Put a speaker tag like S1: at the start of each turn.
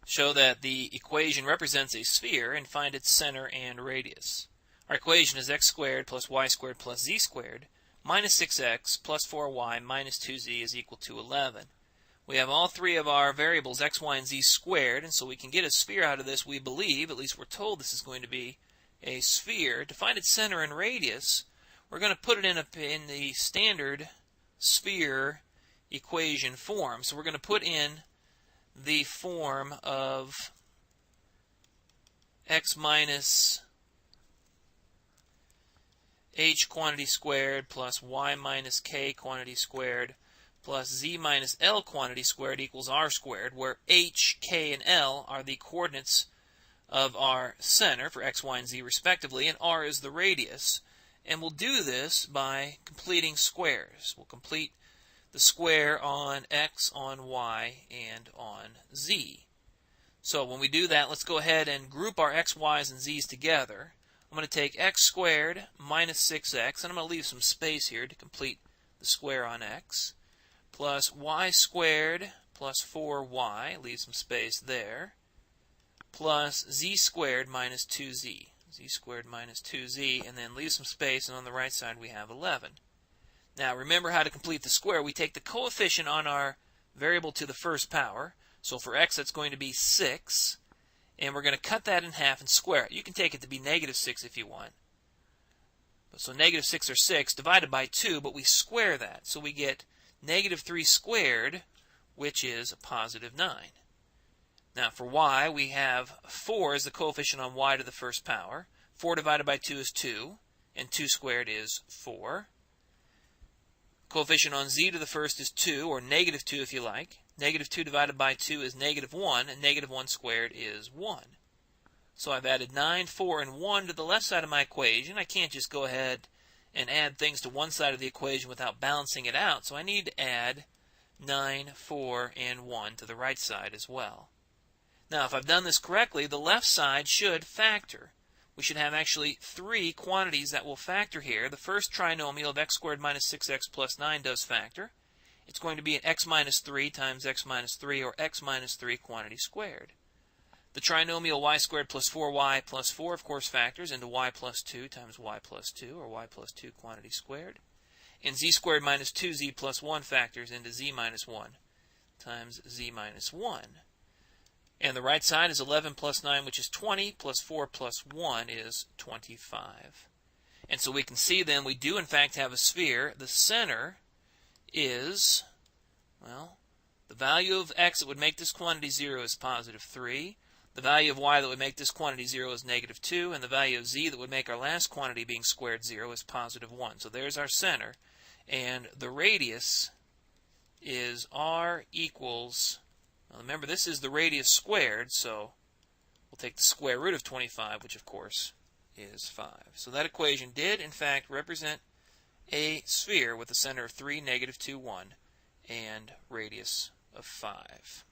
S1: show that the equation represents a sphere and find its center and radius. Our equation is x squared plus y squared plus z squared minus 6x plus 4y minus 2z is equal to 11. We have all three of our variables x, y, and z squared, and so we can get a sphere out of this, we believe, at least we're told this is going to be a sphere. To find its center and radius, we're going to put it in the standard sphere equation form. So we're going to put in the form of x minus h quantity squared plus y minus k quantity squared plus z minus l quantity squared equals r squared, where h, k, and l are the coordinates of our center for x, y, and z respectively, and r is the radius. And we'll do this by completing squares. We'll complete the square on x, on y, and on z. So when we do that, let's go ahead and group our x, y's, and z's together. I'm going to take x squared minus 6x, and I'm going to leave some space here to complete the square on x, plus y squared plus 4y, leave some space there, plus z squared minus 2z, z squared minus 2z, and then leave some space, and on the right side we have 11. Now remember how to complete the square. We take the coefficient on our variable to the first power. So for x that's going to be 6, and we're going to cut that in half and square it. You can take it to be negative 6 if you want. So negative 6 or 6 divided by 2, but we square that. So we get negative 3 squared, which is a positive 9. Now for y, we have 4 as the coefficient on y to the first power. 4 divided by 2 is 2, and 2 squared is 4. Coefficient on z to the first is 2, or negative 2 if you like. Negative 2 divided by 2 is negative 1, and negative 1 squared is 1. So I've added 9, 4, and 1 to the left side of my equation. I can't just go ahead and add things to one side of the equation without balancing it out, so I need to add 9, 4, and 1 to the right side as well. Now if I've done this correctly, the left side should factor. We should have actually 3 quantities that will factor here. The first trinomial of x squared minus 6x plus 9 does factor. It's going to be an x minus 3 times x minus 3, or x minus 3 quantity squared. The trinomial y squared plus 4y plus 4, of course, factors into y plus 2 times y plus 2, or y plus 2 quantity squared. And z squared minus 2z plus 1 factors into z minus 1 times z minus 1. And the right side is 11 plus 9, which is 20, plus 4 plus 1 is 25. And so we can see then we do in fact have a sphere. The center is, well, the value of x that would make this quantity 0 is positive 3. The value of y that would make this quantity 0 is negative 2. And the value of z that would make our last quantity being squared 0 is positive 1. So there's our center. And the radius is r equals, well, remember this is the radius squared, so we'll take the square root of 25, which of course is 5. So that equation did in fact represent a sphere with a center of 3, negative 2, 1, and radius of 5.